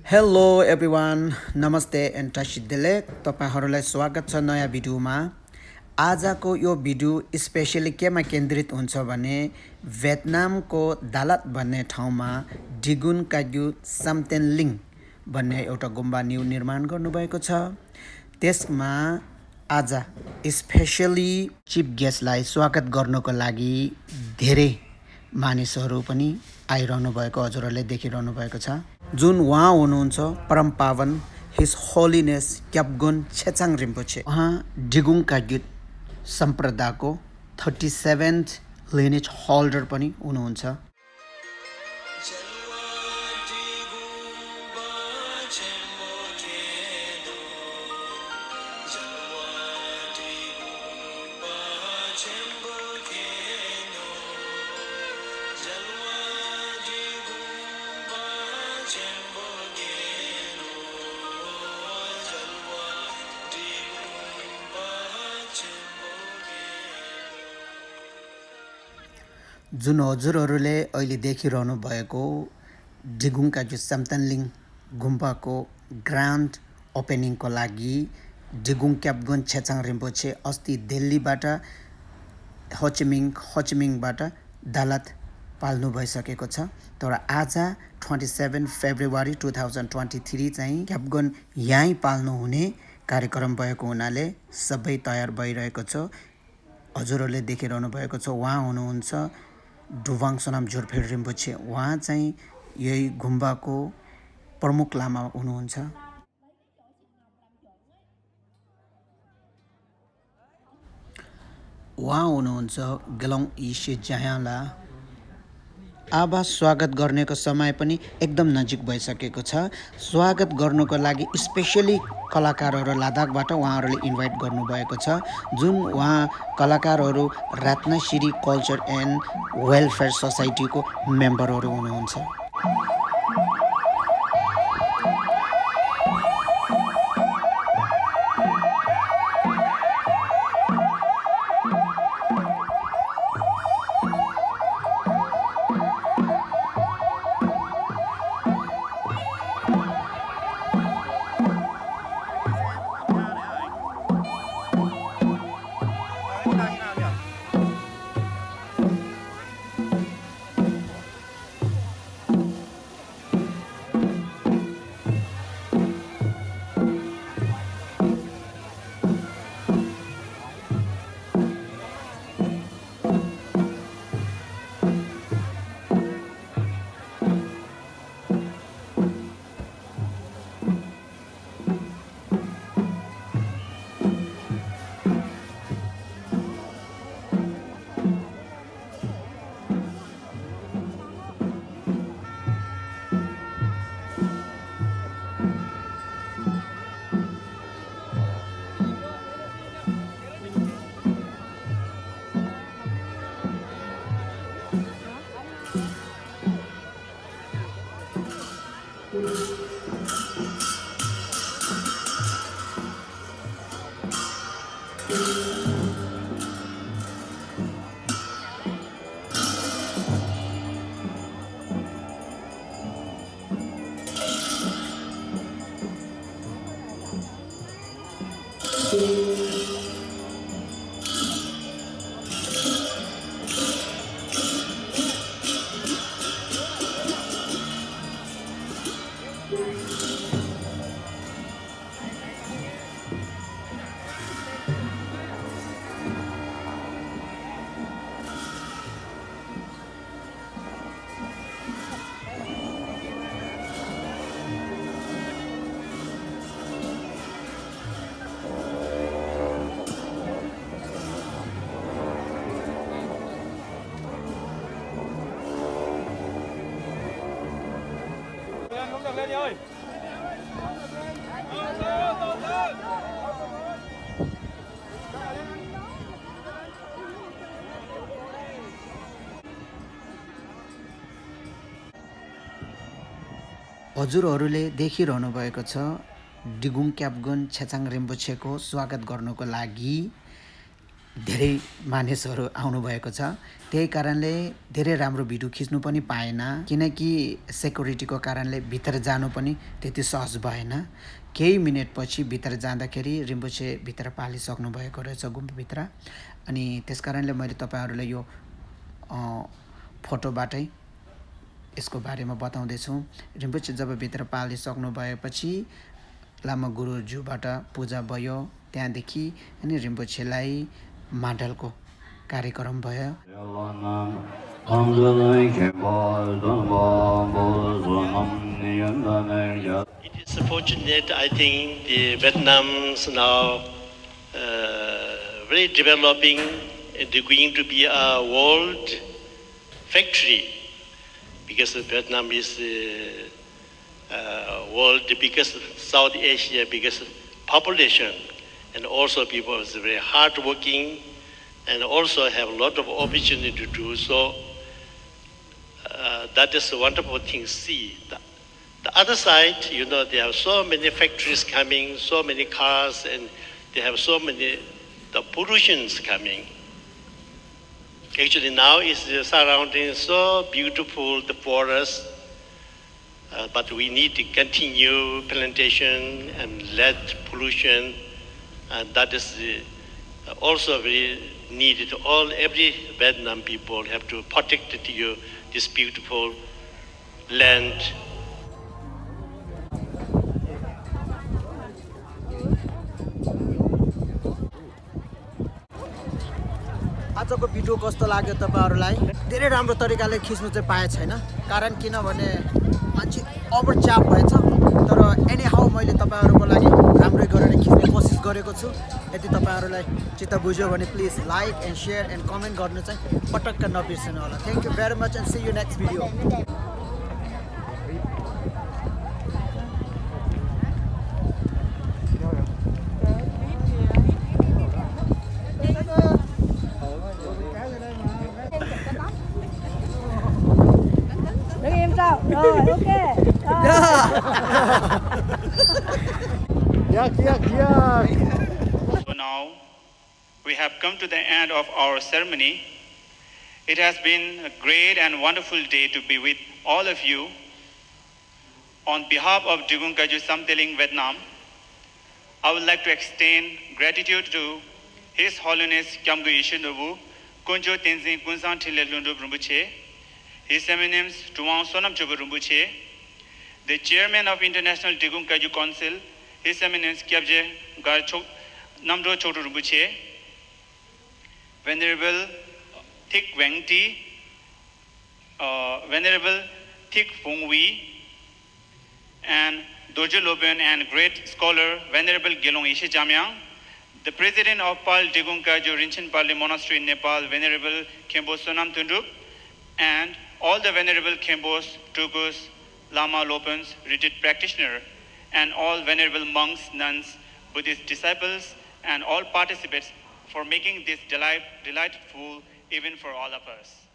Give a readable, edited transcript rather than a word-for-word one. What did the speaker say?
Hello everyone, नमस्ते and टसिदेले तपाईहरुलाई स्वागत छ नयाँ भिडियोमा। आजको यो भिडियो स्पेशली केमा केन्द्रित हुन्छ भने भियतनामको दालात भन्ने ठाउँमा डिगुन काग्यु साम्तेनलिङ भन्ने एउटा गुम्बा निर्माण गर्नुभएको छ। त्यसमा आज स्पेशली चिफ गेस्टलाई स्वागत गर्नको लागि धेरै मानिसहरू पनि आइरहनु भएको हजुरहरूले देखिरहनु भएको छ। जुन उहाँ हुनुहुन्छ परम पावन हिज होलिनेस क्याबगोन छेचाङ रिम्पोछे। उहाँ डिगुङ काग्यु सम्प्रदायको 37th लिनेज होल्डर पनि हुनुहुन्छ। जुन हजुरहरूले अहिले देखिरहनु भएको डिगुङ काग्यु साम्तेनलिङ गुम्बाको ग्रान्ड ओपनिङको लागि डिगुङ क्याबगोन छेचाङ रिम्पोछे अस्ति दिल्लीबाट होचिमिङबाट दालात पाल्नु भइसकेको छ। तर आज 27 फेब्रुअरी 2023 चाहिँ क्याबगोन यहीँ पाल्नु हुने कार्यक्रम भएको हुनाले सबै तयार भइरहेको छ। हजुरहरूले देखिरहनु भएको छ उहाँ हुनुहुन्छ डुवाङ सोनाम जोरफेड रिम्पोछे। उहाँ चाहिँ यही गुम्बाको प्रमुख लामा हुनुहुन्छ। उहाँ हुनुहुन्छ गेलोङ इसे जायाला। अब स्वागत गर्नेको समय पनि एकदम नजिक भइसकेको छ। स्वागत गर्नुको लागि स्पेशली कलाकारहरू लद्दाखबाट उहाँहरूले इन्भाइट गर्नुभएको छ। जुन उहाँ कलाकारहरू रत्नश्री कल्चर एन्ड वेलफेयर सोसाइटीको मेम्बरहरू हुनुहुन्छ। हजुरहरूले देखिरहनु भएको छ डिगुङ क्याबगोन छेचाङ रिम्पोछेको स्वागत गर्नको लागि धेरै मानिसहरू आउनुभएको छ। त्यही कारणले धेरै राम्रो भिडियो खिच्नु पनि पाएन, किनकि सेक्युरिटीको कारणले भित्र जानु पनि त्यति सहज भएन। केही मिनेटपछि भित्र जाँदाखेरि रिम्पोछे भित्र पालिसक्नु भएको रहेछ गुम्बाभित्र। अनि त्यस कारणले मैले तपाईँहरूलाई यो फोटोबाटै यसको बारेमा बताउँदैछु। रिम्पोछे जब भित्र पालिसक्नु भएपछि लामा गुरुज्यूबाट पूजा भयो। त्यहाँदेखि अनि रिम्पोछेलाई माडलको कार्यक्रम भयो। It is fortunate, I think, the Vietnam's now very developing, they're going to be a world factory, because Vietnam is the world biggest, South Asia biggest population, and also people are very hardworking, and also have a lot of opportunity to do so. That is a wonderful thing to see. The other side, they have so many factories coming, so many cars, and they have so many the pollutions coming. Actually, now is the surrounding so beautiful, the forest, but we need to continue plantation and let pollution, and that is also very needed. Every Vietnam people have to protect this beautiful land. आजको video कस्तो लाग्यो तपाईहरुलाई? धेरै राम्रो तरिकाले खिच्नु चाहिँ पाए छैन, कारण किनभने मान्छे ओभरच्याप भएछ। तर एनी हाउ मैले तपाईहरुको लागि राम्रै गरेर खिच्ने कोसिस गरेको छु। यदि तपाईहरुलाई चित्त बुझ्यो भने please like and share and comment गर्नु चाहिँ पटक्क नबिर्सनु होला। Thank you very much and see you next video. So now we have come to the end of our ceremony. It has been a great and wonderful day to be with all of you. On behalf of Drikung Kagyu Samtenling, Vietnam, I would like to extend gratitude to His Holiness Kyabgon Ishindobu Kunjo Tenzin Kunsan Tilelundu Rinpoche, His Eminence Tuang Sonam Chobu Rinpoche, the Chairman of International Drikung Kagyu Council, His Eminence Kyabje Gar Namdo Chotu Rinpoche, Venerable Thich Wang Ti, Venerable Thich Phung Wee, and Dojo Loben and great scholar Venerable Gelong Ishe Jamyang, the President of Pal Drikung Kagyu Rinchen Pali Monastery in Nepal, Venerable Khenpo Sonam Thundup, and all the Venerable Khenpos, Tukus, Lama Lopens, retreat practitioner, and all venerable monks, nuns, Buddhist disciples, and all participants for making this delightful even for all of us.